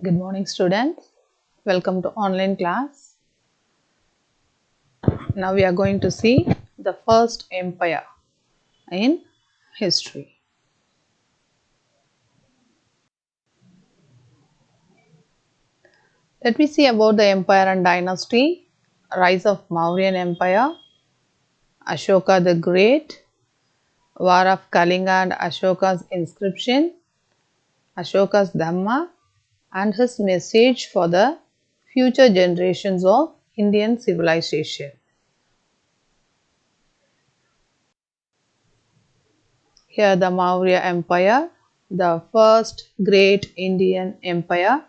Good morning, students. Welcome to online class. Now we are going to see the first empire in history. Let me see about the empire and dynasty. Rise of Mauryan Empire, Ashoka the Great, War of Kalinga and Ashoka's inscription, Ashoka's Dhamma, and his message for the future generations of Indian civilization. Here the Maurya Empire, the first great Indian empire.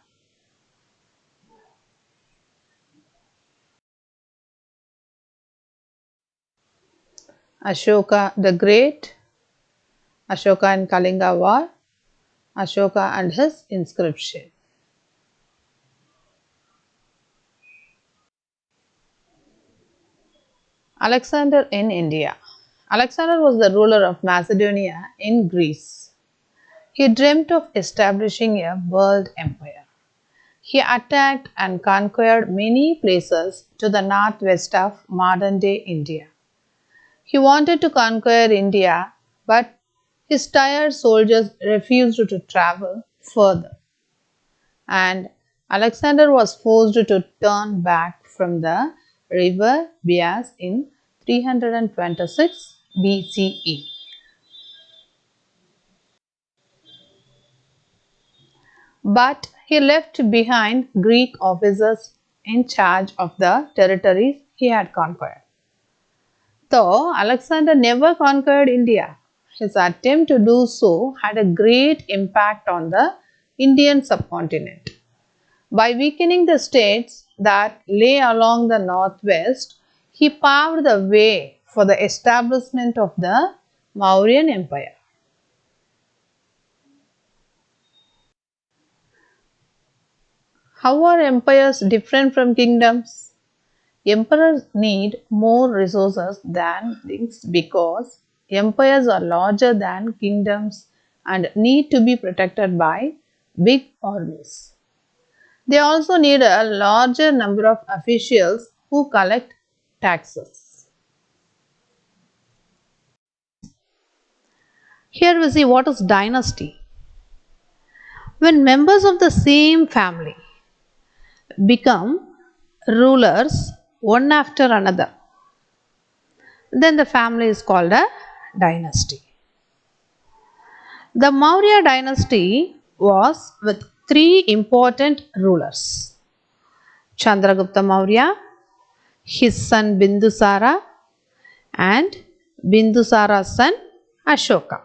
Ashoka the Great, Ashoka and Kalinga War, Ashoka and his inscription. Alexander in India. Alexander was the ruler of Macedonia in Greece. He dreamt of establishing a world empire. He attacked and conquered many places to the northwest of modern day India. He wanted to conquer India, but his tired soldiers refused to travel further, and Alexander was forced to turn back from the river Bias in 326 BCE. But he left behind Greek officers in charge of the territories he had conquered. Though Alexander never conquered India, his attempt to do so had a great impact on the Indian subcontinent. By weakening the states that lay along the northwest, he paved the way for the establishment of the Mauryan Empire. How are empires different from kingdoms? Emperors need more resources than kings because empires are larger than kingdoms and need to be protected by big armies. They also need a larger number of officials who collect taxes. Here we see what is dynasty. When members of the same family become rulers one after another, then the family is called a dynasty. The Maurya dynasty was with three important rulers: Chandragupta Maurya, his son Bindusara, and Bindusara's son Ashoka.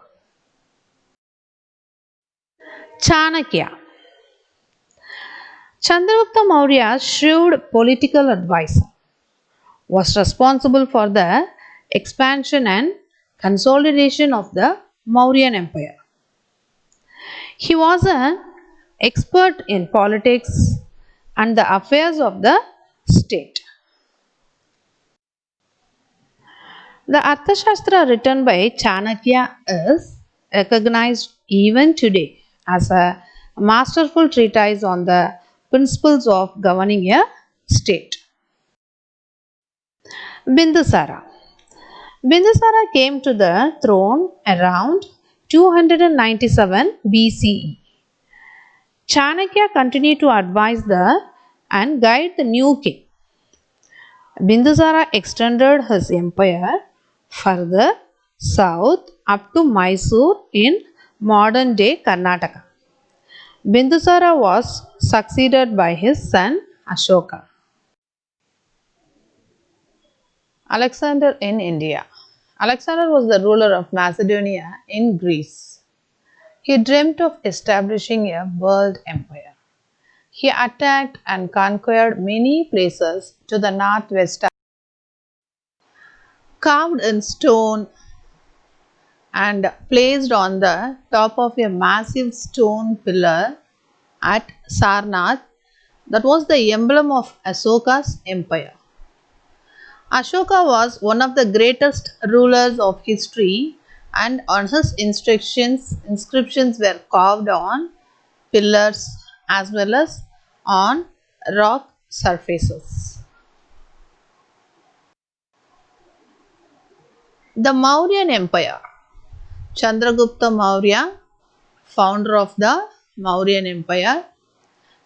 Chanakya. Chandragupta Maurya's shrewd political advisor was responsible for the expansion and consolidation of the Mauryan Empire. He was an expert in politics and the affairs of the state. The Arthashastra written by Chanakya is recognized even today as a masterful treatise on the principles of governing a state. Bindusara. Bindusara came to the throne around 297 BCE. Chanakya continued to advise and guide the new king. Bindusara extended his empire further south up to Mysore in modern day Karnataka. Bindusara was succeeded by his son Ashoka. Alexander in India. Alexander was the ruler of Macedonia in Greece. He dreamt of establishing a world empire. He attacked and conquered many places to the northwest, carved in stone and placed on the top of a massive stone pillar at Sarnath that was the emblem of Ashoka's empire. Ashoka was one of the greatest rulers of history, and on his inscriptions were carved on pillars as well as on rock surfaces. The Mauryan Empire. Chandragupta Maurya, founder of the Mauryan Empire.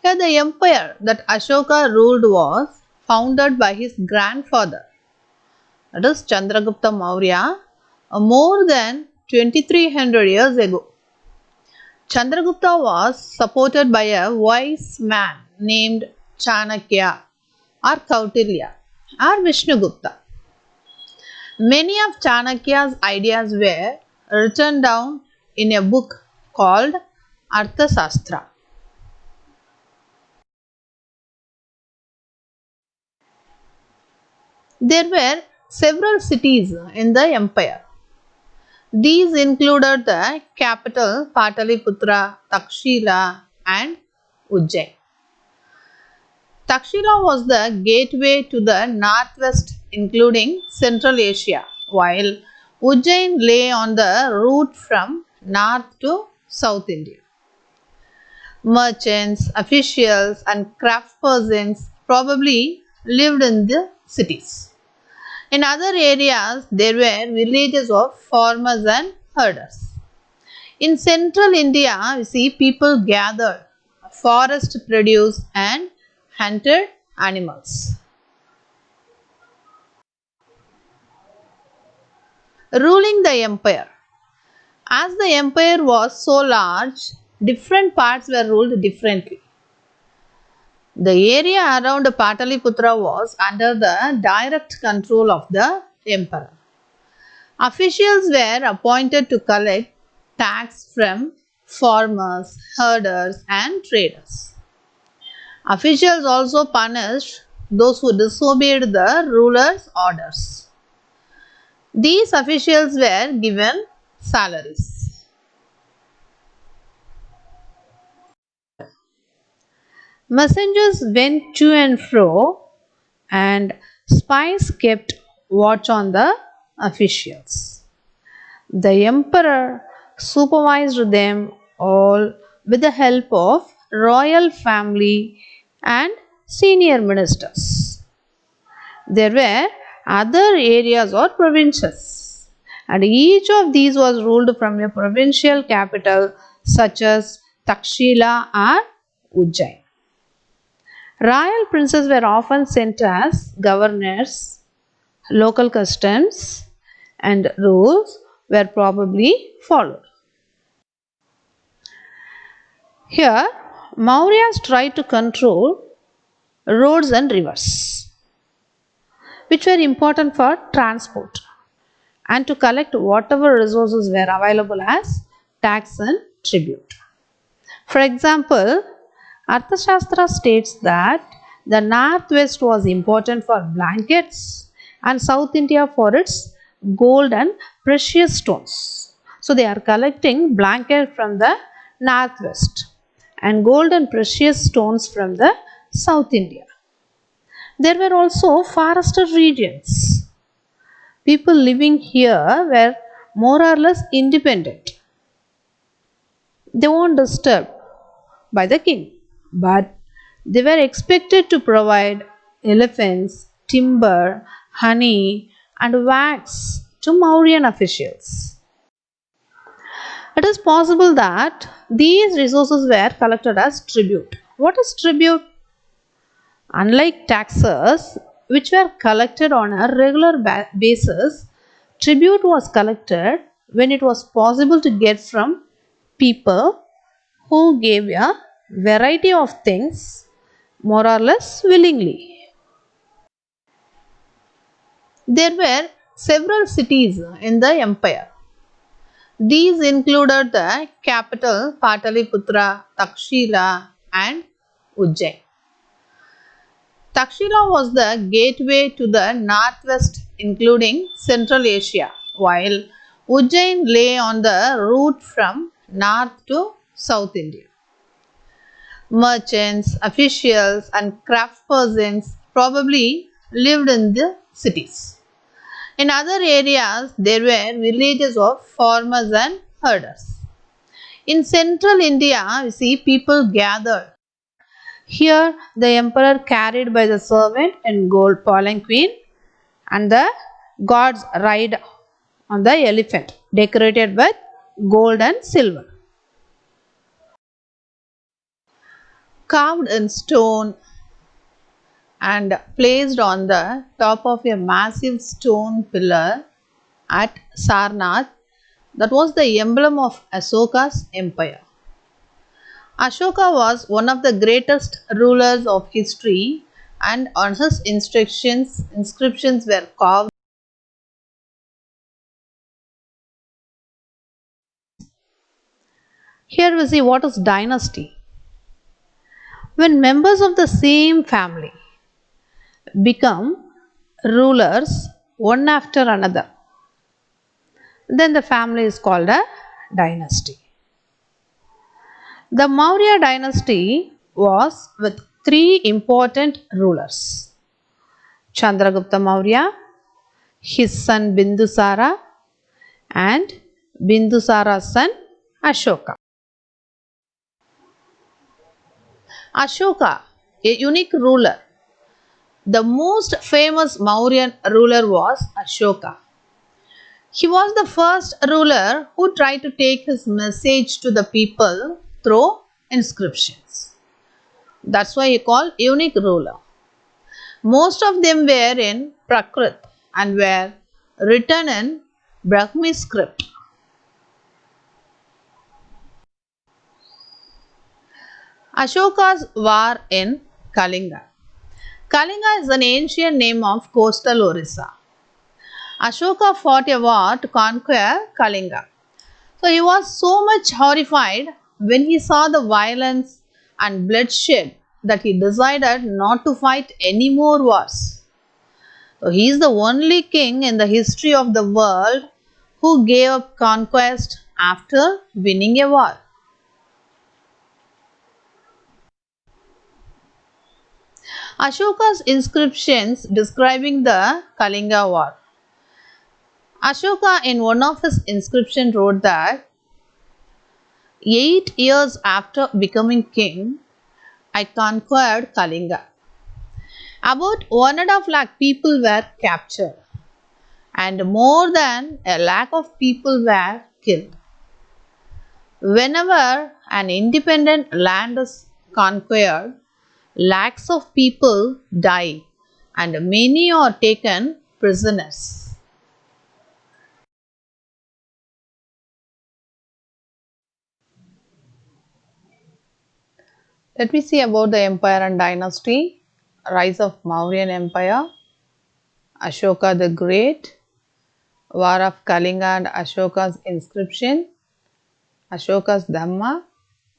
Here the empire that Ashoka ruled was founded by his grandfather, that is Chandragupta Maurya, more than 2300 years ago. Chandragupta was supported by a wise man named Chanakya or Kautilya or Vishnugupta. Many of Chanakya's ideas were written down in a book called Arthasastra. There were several cities in the empire. These included the capital Pataliputra, Takshila and Ujjain. Takshila was the gateway to the northwest, including Central Asia, while Ujjain lay on the route from north to South India. Merchants, officials, and craftspersons probably lived in the cities. In other areas, there were villages of farmers and herders. In central India, we see people gathered, forest produce, and hunted animals. Ruling the empire. As the empire was so large, different parts were ruled differently. The area around Pataliputra was under the direct control of the emperor. Officials were appointed to collect tax from farmers, herders, and traders. Officials also punished those who disobeyed the ruler's orders. These officials were given salaries. Messengers went to and fro, and spies kept watch on the officials. The emperor supervised them all with the help of royal family and senior ministers. There were other areas or provinces, and each of these was ruled from a provincial capital such as Takshila or Ujjain. Royal princes were often sent as governors. Local customs and rules were probably followed. Here, Mauryas tried to control roads and rivers, which were important for transport, and to collect whatever resources were available as tax and tribute. For example, Arthashastra states that the northwest was important for blankets and South India for its gold and precious stones. So they are collecting blanket from the northwest and gold and precious stones from the South India. There were also forested regions. People living here were more or less independent. They weren't disturbed by the king, but they were expected to provide elephants, timber, honey, and wax to Mauryan officials. It is possible that these resources were collected as tribute. What is tribute? Unlike taxes, which were collected on a regular basis, tribute was collected when it was possible to get from people who gave a variety of things more or less willingly. There were several cities in the empire. These included the capital Pataliputra, Takshila and Ujjain. Takshila was the gateway to the northwest, including Central Asia, while Ujjain lay on the route from north to South India. Merchants, officials, and craftspersons probably lived in the cities. In other areas, there were villages of farmers and herders. In central India, we see people gathered, Here, the emperor carried by the servant in gold palanquin, and the gods ride on the elephant decorated with gold and silver. Carved in stone and placed on the top of a massive stone pillar at Sarnath, that was the emblem of Ashoka's empire. Ashoka was one of the greatest rulers of history, and on his inscriptions were carved. Here we see what is dynasty. When members of the same family become rulers one after another, then the family is called a dynasty. The Maurya dynasty was with three important rulers: Chandragupta Maurya, his son Bindusara, and Bindusara's son Ashoka. Ashoka, a unique ruler. The most famous Mauryan ruler was Ashoka. He was the first ruler who tried to take his message to the people through inscriptions. That's why he called unique ruler. Most of them were in Prakrit and were written in Brahmi script. Ashoka's war in Kalinga. Kalinga is an ancient name of coastal Orissa. Ashoka fought a war to conquer Kalinga. So he was so much horrified when he saw the violence and bloodshed that he decided not to fight any more wars. So he is the only king in the history of the world who gave up conquest after winning a war. Ashoka's inscriptions describing the Kalinga war. Ashoka in one of his inscriptions wrote that 8 years after becoming king, I conquered Kalinga. About 1.5 lakh people were captured and more than 1 lakh of people were killed. Whenever an independent land is conquered, lakhs of people die and many are taken prisoners. Let me see about the empire and dynasty. Rise of Mauryan Empire, Ashoka the Great, War of Kalinga and Ashoka's inscription, Ashoka's Dhamma,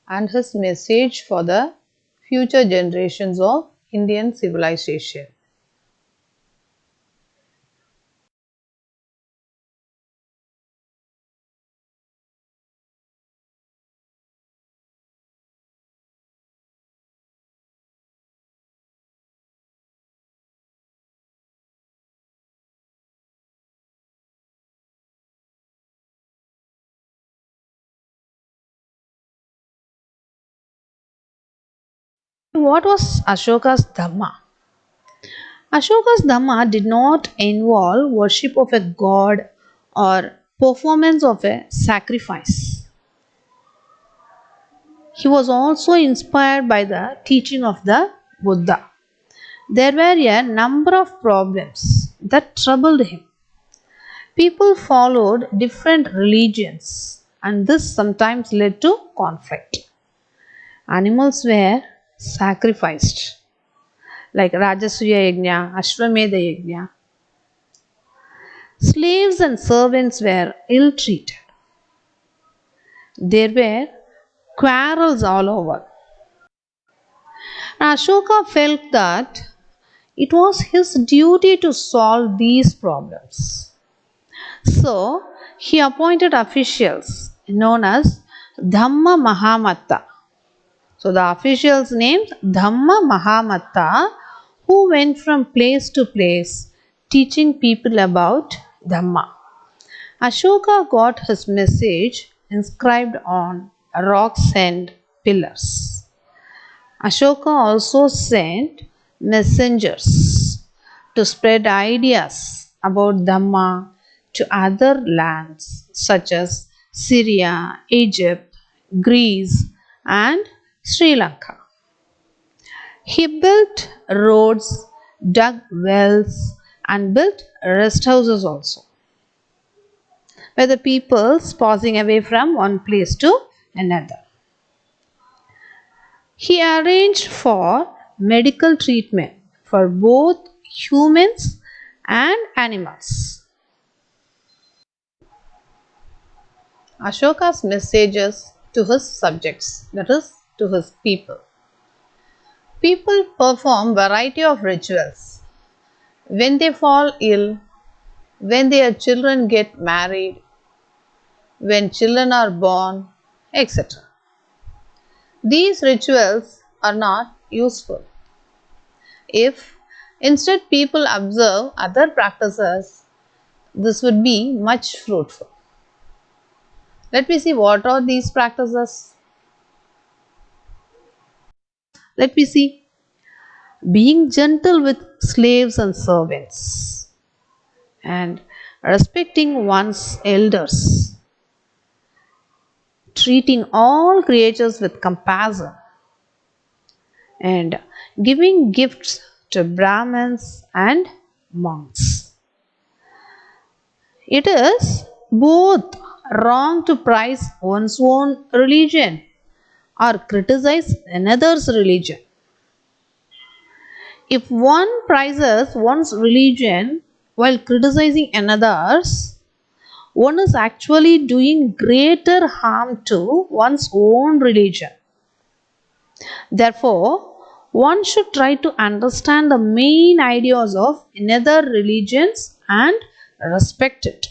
and his message for the future generations of Indian civilization. What was Ashoka's Dhamma? Ashoka's Dhamma did not involve worship of a god or performance of a sacrifice. He was also inspired by the teaching of the Buddha. There were a number of problems that troubled him. People followed different religions, and this sometimes led to conflict. Animals were sacrificed, like Rajasuya Yajna, Ashwamedha Yajna. Slaves and servants were ill treated. There were quarrels all over. Ashoka felt that it was his duty to solve these problems. So, he appointed officials known as Dhamma Mahamatta. So, the officials named Dhamma Mahamatta, who went from place to place teaching people about Dhamma. Ashoka got his message inscribed on rocks and pillars. Ashoka also sent messengers to spread ideas about Dhamma to other lands such as Syria, Egypt, Greece, and Sri Lanka. He built roads, dug wells, and built rest houses also, where the peoples passing away from one place to another. He arranged for medical treatment for both humans and animals. Ashoka's messages to his subjects, that is, to his people. People perform variety of rituals. When they fall ill, when their children get married, when children are born, etc. These rituals are not useful. If instead people observe other practices, this would be much fruitful. Let me see what are these practices. Let me see. Being gentle with slaves and servants, and respecting one's elders, treating all creatures with compassion, and giving gifts to Brahmins and monks. It is both wrong to praise one's own religion or criticize another's religion. If one praises one's religion while criticizing another's, one is actually doing greater harm to one's own religion. Therefore, one should try to understand the main ideas of another religions and respect it.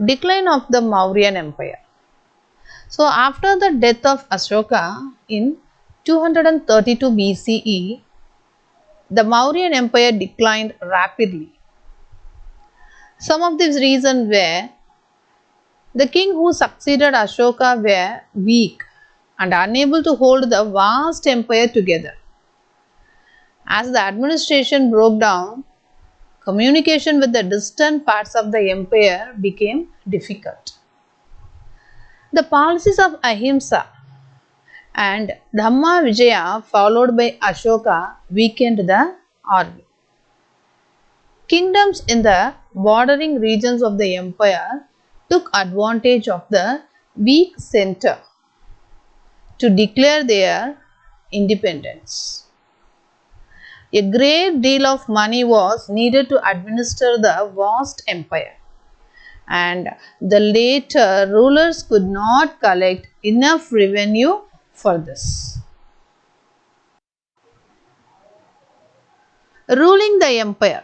Decline of the Mauryan Empire. So, after the death of Ashoka in 232 BCE, the Mauryan Empire declined rapidly. Some of these reasons were the king who succeeded Ashoka were weak and unable to hold the vast empire together. As the administration broke down, communication with the distant parts of the empire became difficult. The policies of Ahimsa and Dhamma Vijaya followed by Ashoka weakened the army. Kingdoms in the bordering regions of the empire took advantage of the weak center to declare their independence. A great deal of money was needed to administer the vast empire, and the later rulers could not collect enough revenue for this. Ruling the empire.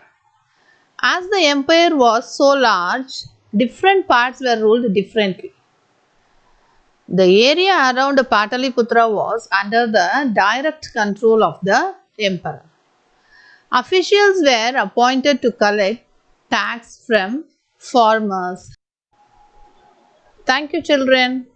As the empire was so large, different parts were ruled differently. The area around Pataliputra was under the direct control of the emperor. Officials were appointed to collect tax from farmers. Thank you, children.